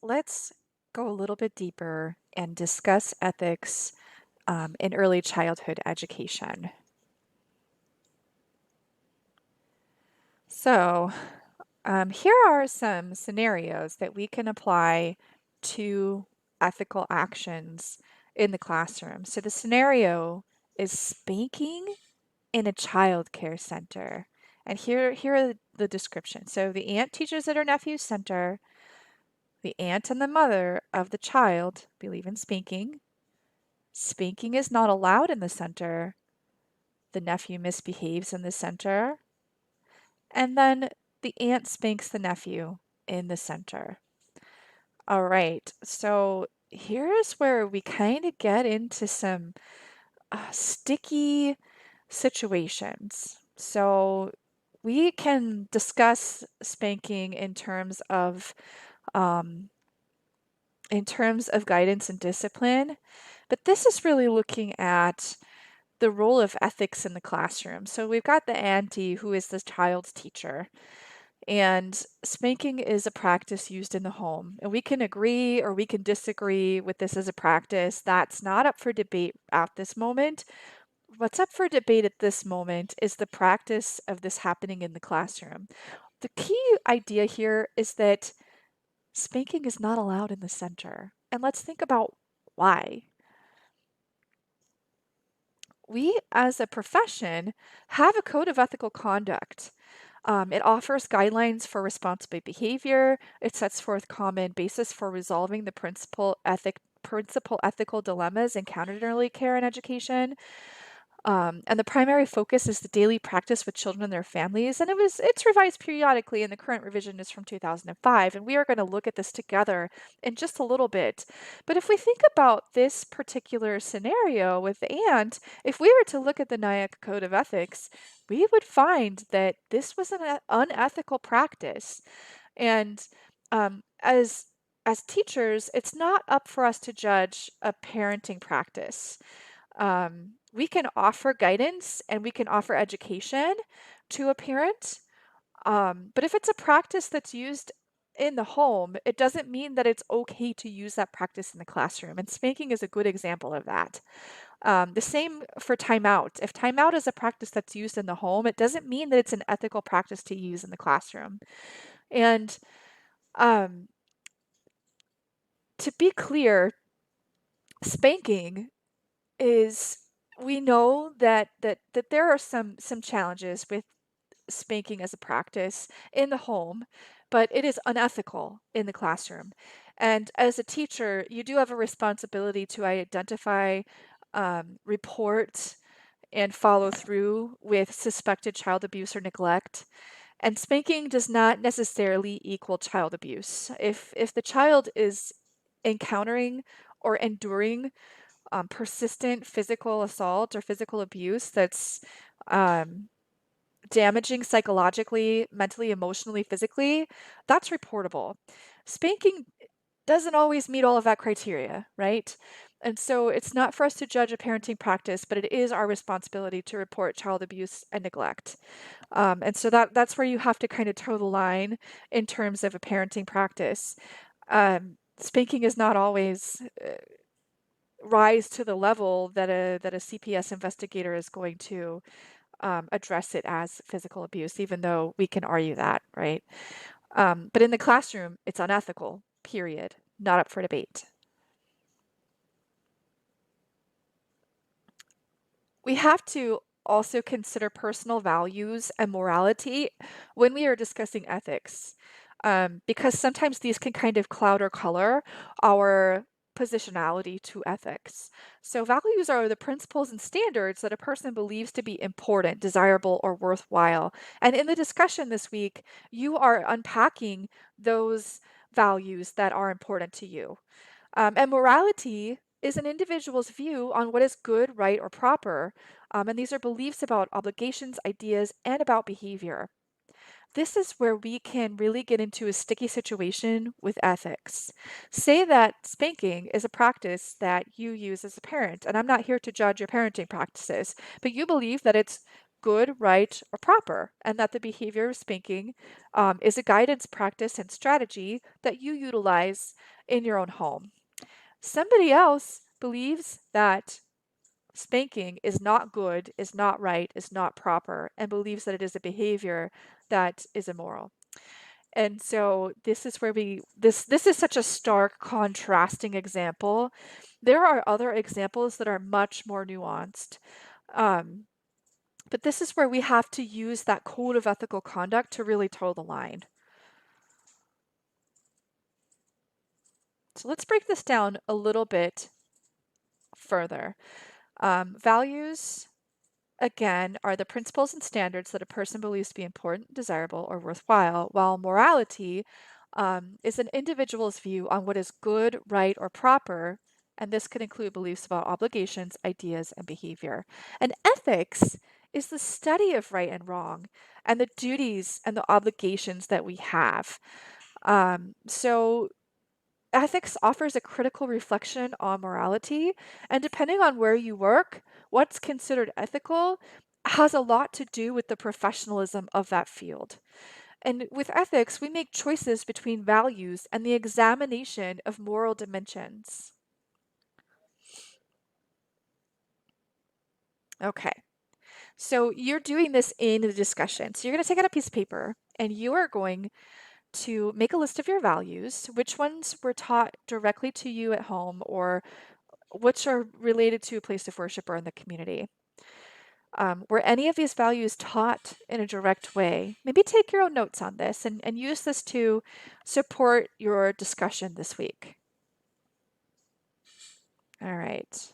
let's go a little bit deeper and discuss ethics in early childhood education. So, here are some scenarios that we can apply to ethical actions in the classroom. So, the scenario is spanking in a child care center. And here are the descriptions. So, the aunt teaches at her nephew's center. The aunt and the mother of the child believe in spanking. Spanking is not allowed in the center. The nephew misbehaves in the center. And then the aunt spanks the nephew in the center. All right, so here's where we kind of get into some sticky situations. So we can discuss spanking um, in terms of guidance and discipline, but this is really looking at the role of ethics in the classroom. So we've got the auntie who is the child's teacher, and spanking is a practice used in the home. And we can agree or we can disagree with this as a practice. That's not up for debate at this moment. What's up for debate at this moment is the practice of this happening in the classroom. The key idea here is that spanking is not allowed in the center. And let's think about why. We, as a profession, have a code of ethical conduct. It offers guidelines for responsible behavior. It sets forth common basis for resolving the principal ethical dilemmas encountered in early care and education. And the primary focus is the daily practice with children and their families. And it's revised periodically, and the current revision is from 2005. And we are going to look at this together in just a little bit. But if we think about this particular scenario with the aunt, if we were to look at the Nyack Code of Ethics, we would find that this was an unethical practice. And as teachers, it's not up for us to judge a parenting practice. We can offer guidance and we can offer education to a parent. But if it's a practice that's used in the home, it doesn't mean that it's okay to use that practice in the classroom. And spanking is a good example of that. The same for timeout. If timeout is a practice that's used in the home, it doesn't mean that it's an ethical practice to use in the classroom. And um, to be clear, spanking is we know that there are some challenges with spanking as a practice in the home, but it is unethical in the classroom. And as a teacher, you do have a responsibility to identify, report, and follow through with suspected child abuse or neglect. And spanking does not necessarily equal child abuse. If the child is encountering or enduring persistent physical assault or physical abuse that's um, damaging psychologically, mentally, emotionally, physically, that's reportable. Spanking doesn't always meet all of that criteria, right? And so it's not for us to judge a parenting practice, but it is our responsibility to report child abuse and neglect. And so that's where you have to kind of toe the line in terms of a parenting practice. Spanking is not always rise to the level that a CPS investigator is going to address it as physical abuse, even though we can argue that, right? But in the classroom, it's unethical, period, not up for debate. We have to also consider personal values and morality when we are discussing ethics, because sometimes these can kind of cloud or color our positionality to ethics. So values are the principles and standards that a person believes to be important, desirable, or worthwhile. And in the discussion this week, you are unpacking those values that are important to you. And morality is an individual's view on what is good, right, or proper. And these are beliefs about obligations, ideas, and about behavior. This is where we can really get into a sticky situation with ethics. Say that spanking is a practice that you use as a parent, and I'm not here to judge your parenting practices, but you believe that it's good, right, or proper, and that the behavior of spanking is a guidance practice and strategy that you utilize in your own home. Somebody else believes that spanking is not good, is not right, is not proper, and believes that it is a behavior that is immoral. And so this is where this is such a stark contrasting example. There are other examples that are much more nuanced. Um, but this is where we have to use that code of ethical conduct to really toe the line. So let's break this down a little bit further. Values, again, are the principles and standards that a person believes to be important, desirable, or worthwhile, while morality is an individual's view on what is good, right, or proper, and this could include beliefs about obligations, ideas, and behavior. And ethics is the study of right and wrong and the duties and the obligations that we have. So ethics offers a critical reflection on morality, and depending on where you work, what's considered ethical has a lot to do with the professionalism of that field. And with ethics, we make choices between values and the examination of moral dimensions. Okay, so you're doing this in the discussion. So you're going to take out a piece of paper and you are going to make a list of your values, which ones were taught directly to you at home or which are related to a place of worship or in the community. Were any of these values taught in a direct way? Maybe take your own notes on this and use this to support your discussion this week. All right.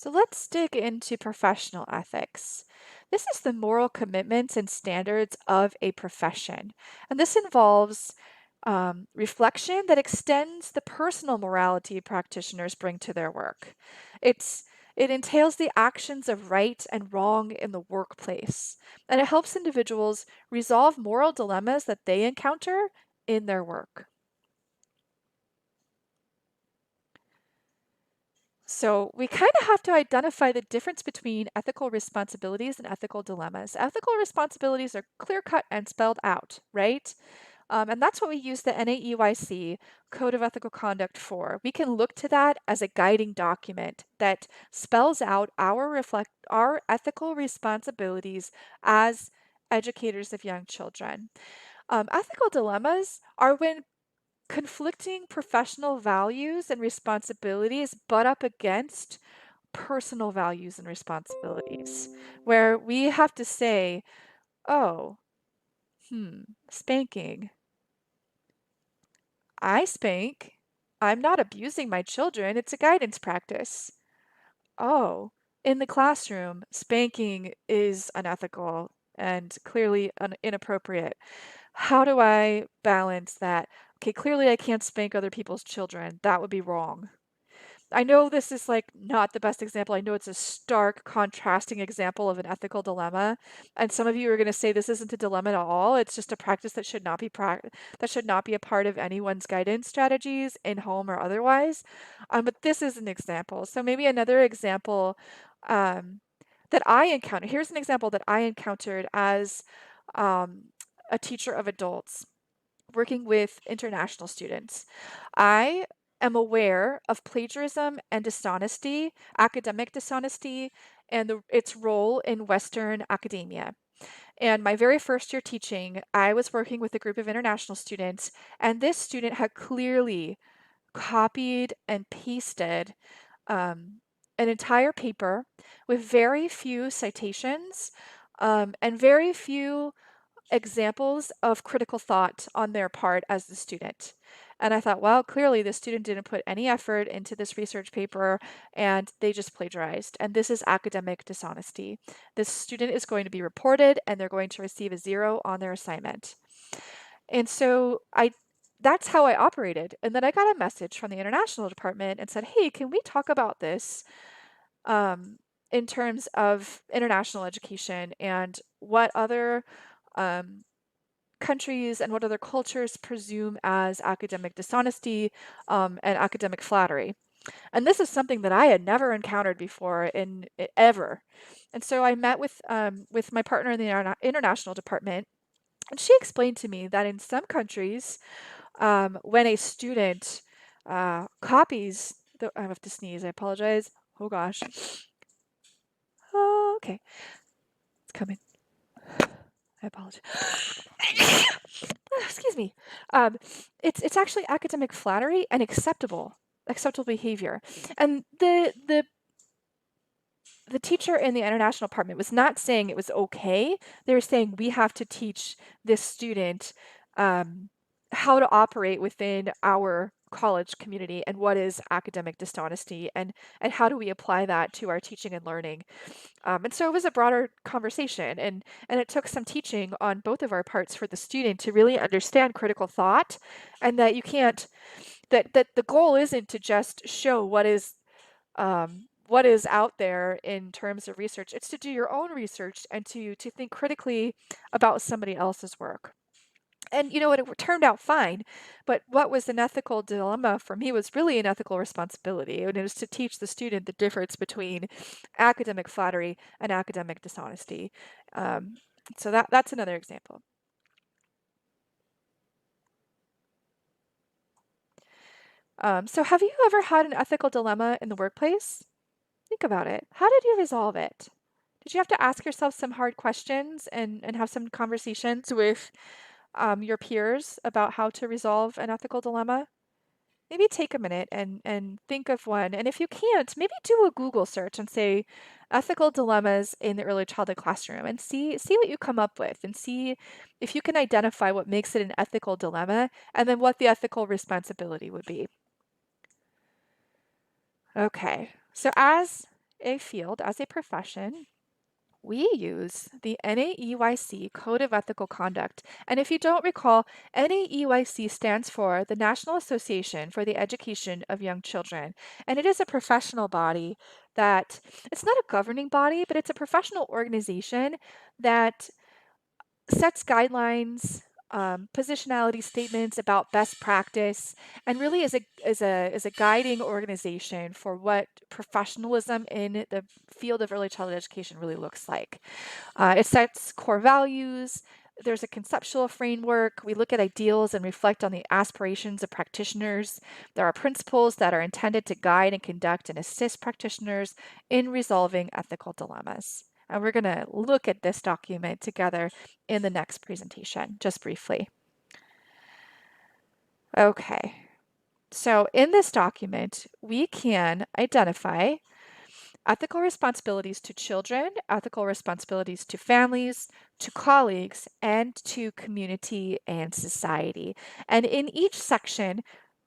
So let's dig into professional ethics. This is the moral commitments and standards of a profession. And this involves reflection that extends the personal morality practitioners bring to their work. It's it entails the actions of right and wrong in the workplace, and it helps individuals resolve moral dilemmas that they encounter in their work. So we kind of have to identify the difference between ethical responsibilities and ethical dilemmas. Ethical responsibilities are clear cut and spelled out, right? And that's what we use the NAEYC Code of Ethical Conduct for. We can look to that as a guiding document that spells out our ethical responsibilities as educators of young children. Ethical dilemmas are when conflicting professional values and responsibilities butt up against personal values and responsibilities, where we have to say, oh, spanking. I spank. I'm not abusing my children. It's a guidance practice. Oh, in the classroom, spanking is unethical and clearly inappropriate. How do I balance that? Okay, clearly I can't spank other people's children. That would be wrong. I know this is like not the best example. I know it's a stark, contrasting example of an ethical dilemma. And some of you are going to say this isn't a dilemma at all. It's just a practice that should not be that should not be a part of anyone's guidance strategies in home or otherwise. But this is an example. So maybe another example um, that I encountered. Here's an example that I encountered as um, a teacher of adults working with international students. I am aware of plagiarism and dishonesty, academic dishonesty, and its role in Western academia. And my very first year teaching, I was working with a group of international students, and this student had clearly copied and pasted an entire paper with very few citations and very few examples of critical thought on their part as the student. And I thought, well, clearly the student didn't put any effort into this research paper and they just plagiarized. And this is academic dishonesty. This student is going to be reported and they're going to receive a 0 on their assignment. And so that's how I operated. And then I got a message from the international department and said, hey, can we talk about this in terms of international education and what other um, countries and what other cultures presume as academic dishonesty and academic flattery. And this is something that I had never encountered before in ever. And so I met with my partner in the international department, and she explained to me that in some countries, when a student copies I have to sneeze, I apologize. Oh gosh. Oh, okay, it's coming. I apologize. Excuse me. Um, it's actually academic flattery and acceptable behavior. And the teacher in the international department was not saying it was okay. They were saying we have to teach this student um, how to operate within our college community and what is academic dishonesty and how do we apply that to our teaching and learning. And so it was a broader conversation, and it took some teaching on both of our parts for the student to really understand critical thought, and that you can't that the goal isn't to just show what is out there in terms of research. It's to do your own research and to think critically about somebody else's work. And you know what, it turned out fine, but what was an ethical dilemma for me was really an ethical responsibility, and it was to teach the student the difference between academic flattery and academic dishonesty. Um, so that's another example. So have you ever had an ethical dilemma in the workplace? Think about it. How did you resolve it? Did you have to ask yourself some hard questions and have some conversations with your peers about how to resolve an ethical dilemma? Maybe take a minute and think of one. And if you can't, maybe do a Google search and say ethical dilemmas in the early childhood classroom and see what you come up with and see if you can identify what makes it an ethical dilemma and then what the ethical responsibility would be. Okay, so as a field, as a profession, we use the NAEYC Code of Ethical Conduct. And if you don't recall, NAEYC stands for the National Association for the Education of Young Children. And it is a professional body that, it's not a governing body, but it's a professional organization that sets guidelines, positionality statements about best practice, and really is a guiding organization for what professionalism in the field of early childhood education really looks like. It sets core values. There's a conceptual framework. We look at ideals and reflect on the aspirations of practitioners. There are principles that are intended to guide and conduct and assist practitioners in resolving ethical dilemmas. And we're going to look at this document together in the next presentation, just briefly. Okay, so in this document, we can identify ethical responsibilities to children, ethical responsibilities to families, to colleagues, and to community and society. And in each section,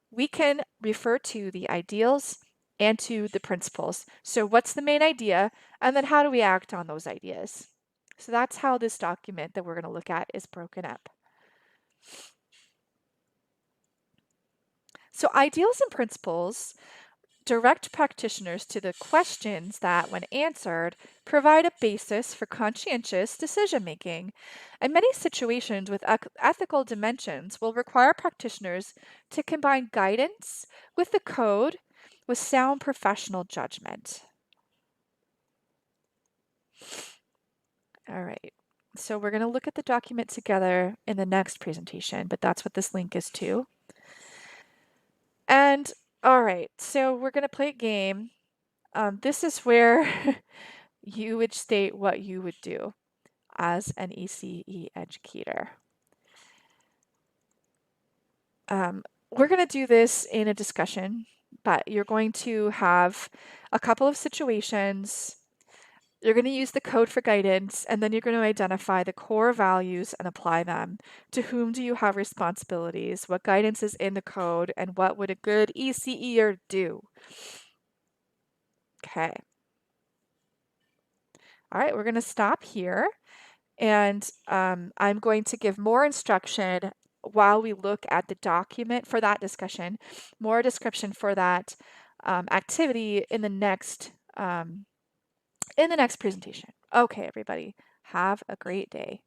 we can refer to the ideals and to the principles. So what's the main idea? And then how do we act on those ideas? So that's how this document that we're going to look at is broken up. So ideals and principles direct practitioners to the questions that, when answered, provide a basis for conscientious decision making. And many situations with ethical dimensions will require practitioners to combine guidance with the code with sound professional judgment. All right. So we're going to look at the document together in the next presentation, but that's what this link is to. And all right, so we're going to play a game. This is where you would state what you would do as an ECE educator. We're going to do this in a discussion, but you're going to have a couple of situations. You're going to use the code for guidance, and then you're going to identify the core values and apply them. To whom do you have responsibilities? What guidance is in the code? And what would a good ECEer do? Okay. All right, we're going to stop here. And I'm going to give more instruction while we look at the document for that discussion, more description for that activity in the next presentation. Okay, everybody, have a great day.